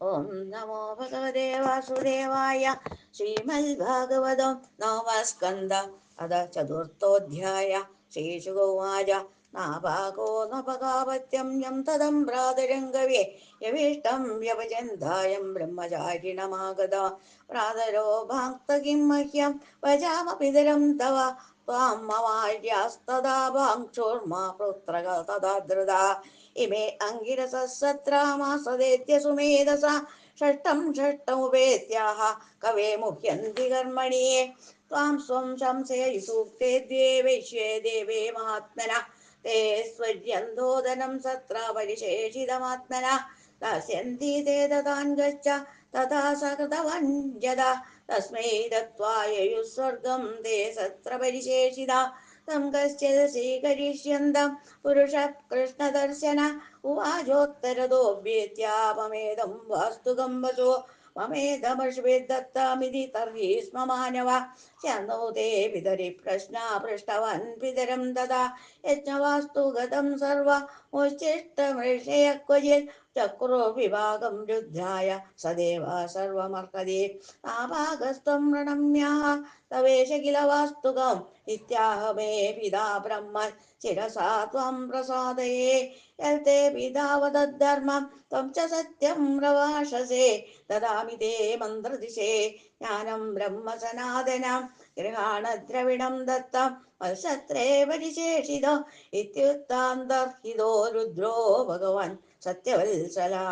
ഓം നമോ ഭഗവതേ വാസുദേവായ. ശ്രീമദ്ഭാഗവതം നവമസ്കന്ധ അഥ ചതുർത്ഥോധ്യായ. ശ്രീശുകോവാച നാഭാഗോ നപകാപത്യം യം തദം ഭ്രാതരംഗവേ യവിഷ്ടം വ്യപചന്തായം ബ്രഹ്മചാരിണമാഗത ഭ്രാതരോ ഭാക്തകിം മഹ്യം വചാമ പിതരം തവ ത്വാം മമാര്യാസ്തദാ ഭാക്ഷോർമാ പുത്രക തഥാ ധൃതാ ഇമേ അങ്കിരസത്രാമാസദേത്യ സുമേധസ ഷഷ്ടം ഷഷ്ടമുപേത്യാഹ കവേ മുഹ്യന്തി കർമ്മണി ത്വാം സ്വം സംശയസൂക്തേ ദ്വേ വൈശ്യേ ദേവേ മഹാത്മന തേ സ്വര്യന്തോദനം സത്ര പരിശേഷിതമാത്മന ദാസ്യന്തി തേ തഥാൻ ഗച്ഛ തഥാ സകൃതവഞ്ജത തസ്മൈ ദത്വായയുസ്വർഗം തേ സത്ര പരിശേഷിത तं कश्चित् स्वीकरिष्यन्तं पुरुषः कृष्णदर्शन उवाचोत्तरतोऽभ्येत्यापमेदं वास्तुकं वसो ममेदमश्वेदत्तामिति तर्हि स्म मानव शन्नो ते पितरि प्रश्ना पृष्टवान् पितरं तदा यज्ञवास्तु गतं सर्वमुच्छिष्टमृषयः क्वचित् चक्रो विभागं रुद्राय सदेव सर्वमर्हति नाभागस्त्वं प्रणम्याः तवेश किल वास्तुकम् इत्याह मे पिता ब्रह्म शिरसा त्वं प्रसादये यल्ते पिता वदद्धर्मं त्वं च सत्यं प्रभाषसे ददामि ते मन्त्रदिशे ज्ञानं ब्रह्म सनातनं गृहाणद्रविणं दत्तं वत्सत्रे परिशेषितो इत्युक्तान्तर्हितो रुद्रो भगवान् सत्यवत्सला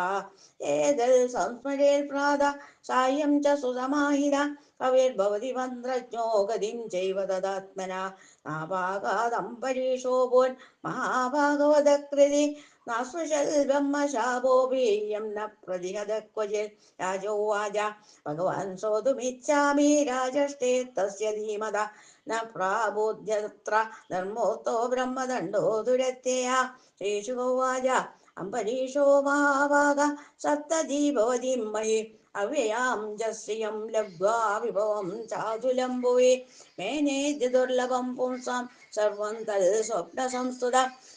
एतल् संस्मरेत् प्रातः सायं च सुसमाहिता कविर्भवति मन्त्रज्ञो गतिं चैव तदात्मना नाभागादम्बरीषो भून् महाभागवतकृति नास्पृशल् ब्रह्मशापोऽपि यं न प्रतिहत क्वचित् राजोवाच भगवान् श्रोतुमिच्छामि राजष्टे तस्य धीमता न प्राबोध्यत्र धर्मोक्तो ब्रह्मदण्डो दुरत्यया श्रीशुकोवाच अम्बरीषो महाभाग सप्तधी भवति मयि अव्ययां च श्रियं लब्ध्वा विभवं चातुलं भुवि मेनेद्य दुर्लभं पुंसां सर्वं तत् स्वप्नसंस्तुत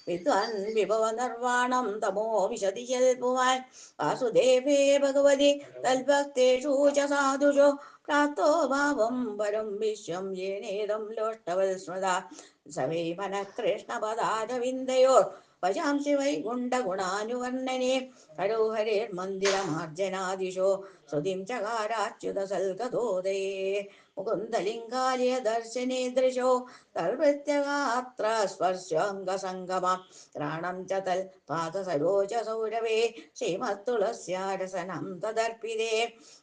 विद्वान् विभवनर्वाणं तमो विशति यल्पुवान् वासुदेवे भगवति तद्भक्तेषु च साधुषु प्राप्तो भावं परं विश्वं येनेदं लोष्टवल् स्मृता स वै मनः कृष्णपदारविन्दयोः भजांसि वैकुण्ठगुणानुवर्णने हरो हरेर्मन्दिरमार्जनादिशो श्रुतिं चकाराच्युतसल्गतोदये मुकुन्दलिङ्गालय दर्शने दृशो तल्प्रत्यगात्र स्पर्शाङ्गसङ्गम घ्राणं च तल्पादसरोजसौरभे श्रीमत्तुलस्यारसनं तदर्पिते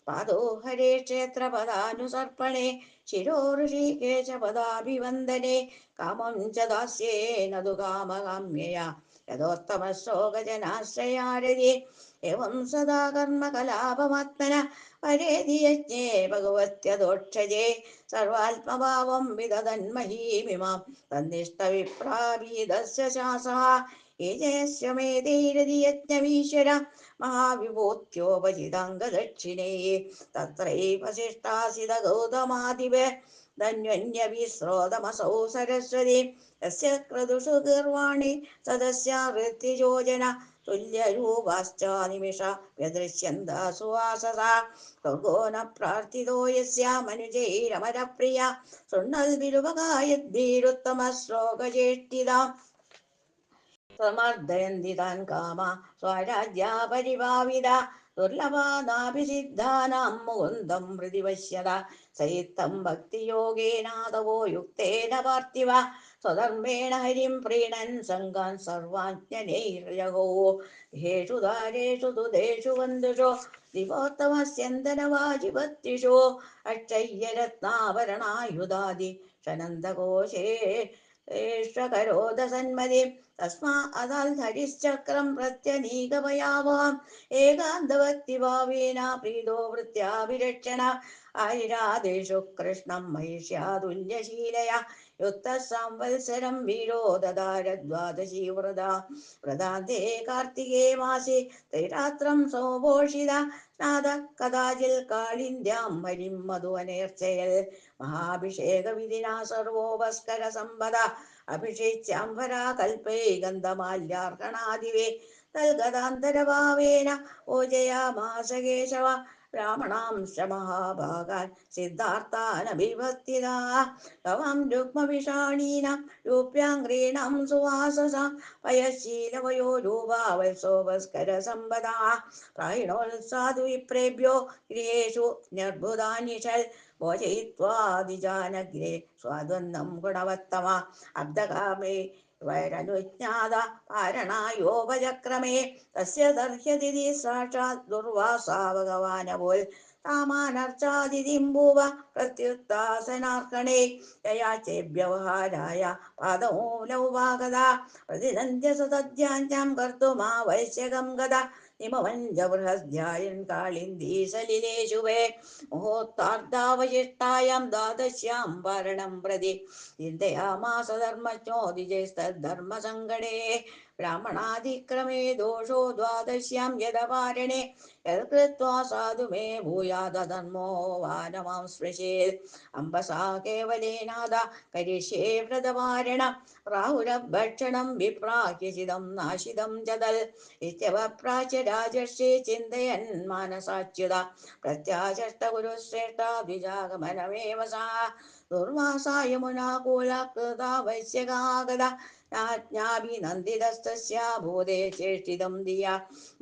पादो हरे क्षेत्रपदानुसर्पणे शिरो ऋषिकेशपदाभिवन्दने कामं च दास्येन तु कामकाम्यया यथोत्तमश्लोकजनाश्रयारति एवं सदा कर्मकलापमात्मन परेधि यज्ञे भगवत्यदोक्षजे सर्वात्मभावं विदधन्महीमिमां तन्निष्ठविप्राभिदस्य शासः येजस्य मेधैरधि यज्ञमीश्वर महाविभूत्योपचिताङ्गदक्षिणे तत्रैव शिष्टासिद गौतमादिव धन्वन्यविस्रोतमसौ सरस्वती तस्य क्रतुषु गीर्वाणि सदस्या वृत्तियोजना तुल्यरूपाश्च निमिष व्यदृश्यन्त सुवाससा स्वर्गो न प्रार्थितो यस्य मनुजैरमरप्रिया शृण्वद्भिरुपगायद्भिरुत्तमश्लोकचेष्टिता समर्दयन्ति तान् कामा स्वराज्या परिभाविता दुर्लभानाभिसिद्धानां मुकुन्दं हृदि पश्यत सयुक्तं भक्तियोगेनादवो युक्तेन पार्थिव स्वधर्मेण हरिं प्रीणन् सङ्गान् सर्वाज्ञनैर्जगौ हेषु दारेषु दुधेषु बन्धुषु दिवोत्तमस्यन्दनवाजिपत्युषु अक्षय्यरत्नाभरणायुधादि शनन्दकोशे करोदसन्मतिं तस्मा अदल्हरिश्चक्रं प्रत्यनीकभयावहम् एकान्तभक्तिभावेन प्रीतो वृत्त्याभिरक्षण आयुरादेशु कृष्णं महिष्यातुल्यशीलया युक्तः संवत्सरं वीरो ददार द्वादशी व्रता व्रतान्ते कार्तिके मासे त्रैरात्रं समपोषिता स्नातः कदाचित् कालिन्द्यां हरिं मधुवनेर्चयल् महाभिषेकविधिना सर्वोपस्करसम्पदा अभिषेच्याम्बरा कल्पे गन्धमाल्यार्कणादिवे തൽഗതാന്തരഭാവേന പൂജയാമാസ കേശവ ബ്രാഹ്മണാംശ മഹാഭാഗാൻ സിദ്ധാർത്ഥാനഭിഭക്തിദാ തവാം രുക്മവിഷാണീനാം രൂപ്യാംഗ്രീണാം സുവാസസാം പയശീലവയോ രൂപാവത്സോപസ്കരസമ്പദാ പ്രായിണോത്സാദു വിപ്രേഭ്യോ ഗൃഹേഷു നിർബുധാനിഷൽ ഭോജയിത്വാദിജാനഗ്രേ സ്വാദ്വന്നം ഗുണവത്തമ അബ്ദകാമേ വൈരനുജ്ഞാത പാരണായോപചക്രമേ തസ്യ ദർഹ്യതിഥി സാക്ഷാത് ദുർവാസാ ഭഗവാനപോൽ താമാനർച്ചാതിഥിംഭൂവ പ്രത്യുത്താസനാർക്കണേ യയാചേഭ്യവഹാരായ പാദമൂലൗപാഗത പ്രതിനന്ദ്യ സതദ്യാഞ്ചാം കർത്തുമാവൈശ്യകം ഗത നിമവഞ്ച ബൃഹസ്ധ്യായൻ കാളിന്ദീസലിലേ ശുഭേ മുഹൂർത്താർദ്ധാവശിഷ്ടായാം ദ്വാദശ്യാം വാരണം പ്രതി ചിന്തയാമാസ ധർമ്മജ്ഞോതിജൈസ്തദ്ധർമ്മസങ്കടേ ബ്രാഹ്മണാതിക്രമേ ദോഷോ ദ്വാദശ്യാം യദപാരണേ യൽകൃത്വാ സാധു മേ ഭൂയാദധർമ്മോ വാനമാം സ്പൃശേത് അംബസാ കേവലേനാദ കരിഷ്യേ വ്രതപാരണം രാഹുരഭക്ഷണം വിപ്രാഹ്യചിതം നാശിതം ചതൽ ഇത്യവപ്രാച്യ രാജർഷി ചിന്തയൻ മാനസാച്യുത പ്രത്യാചഷ്ടഗുരുശ്രേഷ്ഠ ദ്വിജാഗമനമേവ സാ ദുർവാസാ യമുനാകൂലകൃതാ വൈശ്യകാഗത ജ്ഞാഭിനന്ദിതസ്തസ്യ ഭൂതേ ചേഷ്ടിതം ധിയ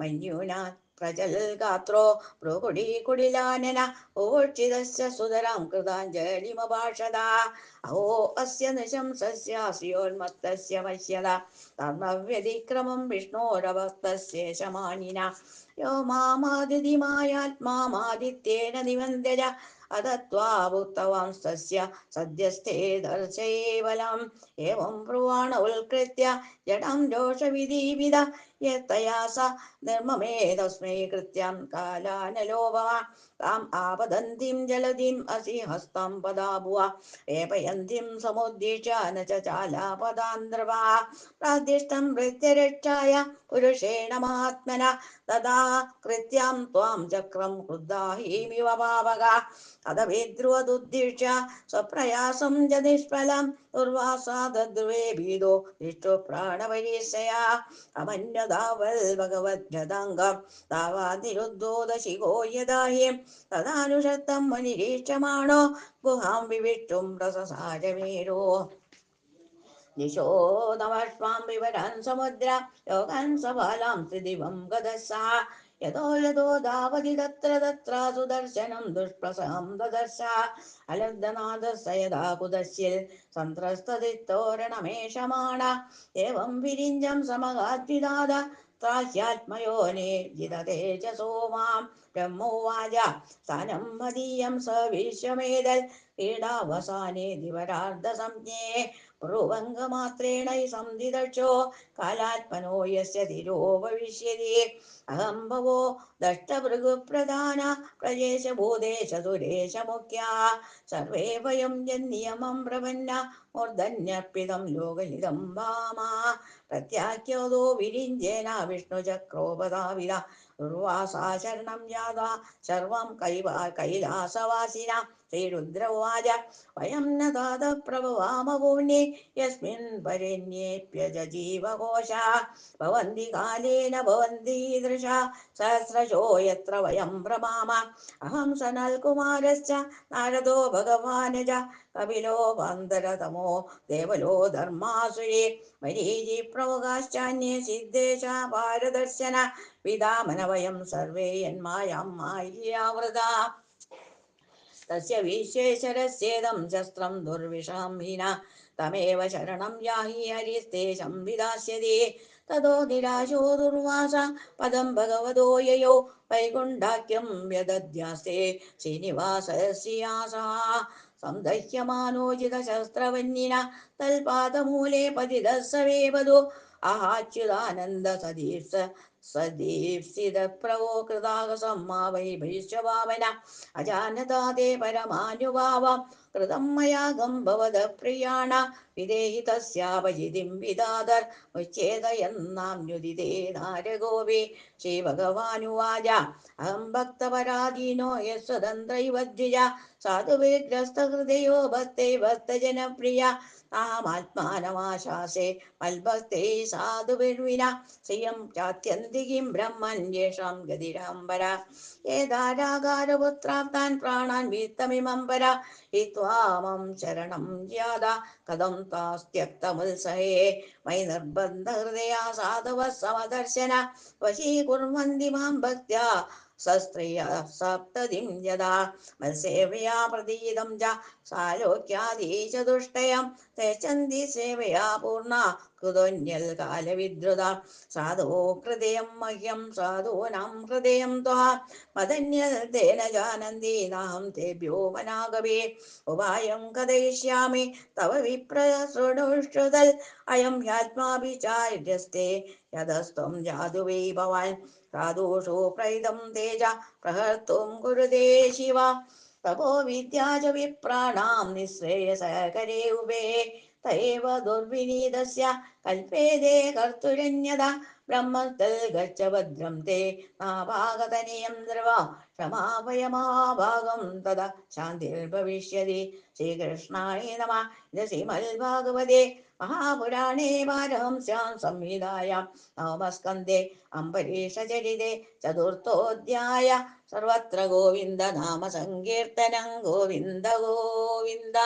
മന്യൂനാ പ്രജൽഗാത്രോ ഭ്രുകുടീകുടിലാനന ഓക്ഷിതസ്യ സുതരാം കൃതാഞ്ജലിമഭാഷത അഹോ അസ്യ നൃശംസസ്യ ശ്രിയോന്മത്തസ്യ പശ്യത ധർമ്മവ്യതിക്രമം വിഷ്ണോരഭക്തസ്യേഷമാനിന യോ മാമാദിതിമായാത്മാമാദിത്യേന നിവന്ദ്യജ അദത്വാഭുക്തവാംസ്തസ്യ സദ്യസ്ഥേ ദർശയേവലം ഏവം ബ്രുവാണ ഉത്കൃത്യ ജഡം ദോഷവിധീവിത യത്തയാ സ നിർമ്മമേ തസ്മൈ കൃത്യം കാലാനലോഭവാൻ താം ആപദന്തിം ജലധിം അസി ഹസ്തം പദാഭുവ വേപയന്തിം സമുദ്ദിശ്യ ന ച ചാലാപദാന്ത്രവാ പ്രാദിഷ്ടം വൃത്യരക്ഷായ പുരുഷേണ മഹാത്മന തഥാ കൃത്യം ത്വാം ചക്രം ക്രുദ്ധാഹീമിവ പാവക ഹതവിദ്രുവദുദ്ദിശ്യ സ്വപ്രയാസം ച നിഷ്ഫലം ദുർവാസാ തദ്ധ്രുവേ ഭീതോ ദിഷ്ടു പ്രാണപരീക്ഷയാ അമന്യതാവൽ ഭഗവദ്ഗതാംഗം താവാതിരുദ്ധോദശിഖോ യഥാ ഹിം തദാനുഷക്തം മനിരീക്ഷമാണോ ഗുഹാം വിവിഷ്ടും രസസാരമേരോ दिशो नमश्वां विवरन् समुद्र योगन् सबालां त्रिदिवं गदस्सः यतो यतो धावति तत्र तत्र सुदर्शनं दुष्प्रसहं ददर्श अलब्धनादस्य यदा कुदस्यिल् सन्त्रस्तदित्तोरणमेषमाण एवं विरिञ्जं समगाद्विदाद त्राह्यात्मयोने जिदतेजसो मां ब्रह्मोवाच स्थानं मदीयं स विश्वमेदल् क्रीडावसाने दिवरार्धसंज्ञे पुरुवङ्गमात्रेण संदिदक्षो कालात्मनो यस्य तिरो भविष्यति अहं भवो दष्टभृगुप्रधान प्रजेश भूदेश सुरेश मुख्या सर्वे वयं यन्नियमं प्रपन्न मूर्धन्यर्पितं लोकहितं भामा प्रत्याख्यातो विरिञ्जेन विष्णुचक्रोपधाविद दुर्वासा शरणं यादा सर्वं कैलासवासिना श्रीरुद्र उवाच वयं न तात प्रभवाम पुण्ये यस्मिन् वरेण्येऽप्यजजीवकोशा भवन्ति कालेन भवन्ति ईदृशा सहस्रशो यत्र वयं भ्रमाम अहं सनल्कुमारश्च नारदो भगवान् च कपिलो वन्दरतमो देवलो धर्मासुरे मरीचि प्रमुखाश्चान्ये सिद्धेश पारदर्शन विदामन वयं सर्वे यन्मायां माययावृता तस्य विश्वेश्वरस्येदं शस्त्रं दुर्विषहं विना तमेव शरणं याहि हरिस्ते संविधास्यति ततो निराशो दुर्वास पदं भगवतो ययो वैकुण्ठाख्यं व्यदध्यास्ते श्रीनिवासस्यासः सन्दह्यमानोजितशस्त्रवह्निना तल्पादमूले पतितः स मे वधू अहाच्युतानन्द सदीप्सितप्रभो कृतागसं मा वै भविष्यभावना अजानता ते परमानुभावं कृतं मया गम्भवद प्रियाण विदेहि तस्यापचितिं विदादर् मुच्येदयन्नाम्युदिते नारगोपे श्रीभगवानुवाच अहं भक्तपराधीनो यस्वदन्त्रैव द्विजा साधुविग्रस्तहृदयो भक्ते भक्तजनप्रिया अहमात्मानमाशासे मल्भक्ते साधुभिर्विना श्रियं चात्यन्तिकीं ब्रह्मन् येषां गतिरम्बरा ये दारागारपुत्राप्तान् प्राणान् वीत्तमिमं परा हित्वा मम शरणं यादा कथं तास्त्यक्तमुत्सहे मयि निर्बन्धहृदया साधवः समदर्शन वशीकुर्वन्ति मां भक्त्या सस्त्रिय सप्ततिं यदा मत्सेवया प्रतीतं च सालोक्यादीचतुष्टयं त्यजन्ति सेवया पूर्णा कृतोऽन्यल्कालविद्रुता साधो हृदयं मह्यं साधूनां हृदयं त्वः मदन्यतेन जानन्ति नाहं तेभ्यो वनागवे उपायं कथयिष्यामि तव विप्रशृणुष्टुतल् अयं ह्यात्माभिचार्यस्ते यदस्त्वं जातु वै भवान् साधुषु प्रैदं तेज प्रहर्तुं कुरुते शिव तपो विद्या च विप्राणां निःश्रेयसकरे उभे त एव दुर्विनीतस्य कल्पेदे कर्तुरन्यदा ब्रह्मस्तल् गच्छ भद्रं ते नाभागतनियं द्रवा क्षमापय महाभागं तदा शान्तिर्भविष्यति श्रीकृष्णाय नमः इति श्रीमद्भागवते महापुराणे पारमहंस्यां संहितायां नवमस्कन्धे अम्बरीषचरिते चतुर्थोऽध्याय सर्वत्र गोविन्द नाम सङ्कीर्तनं गोविन्द गोविन्द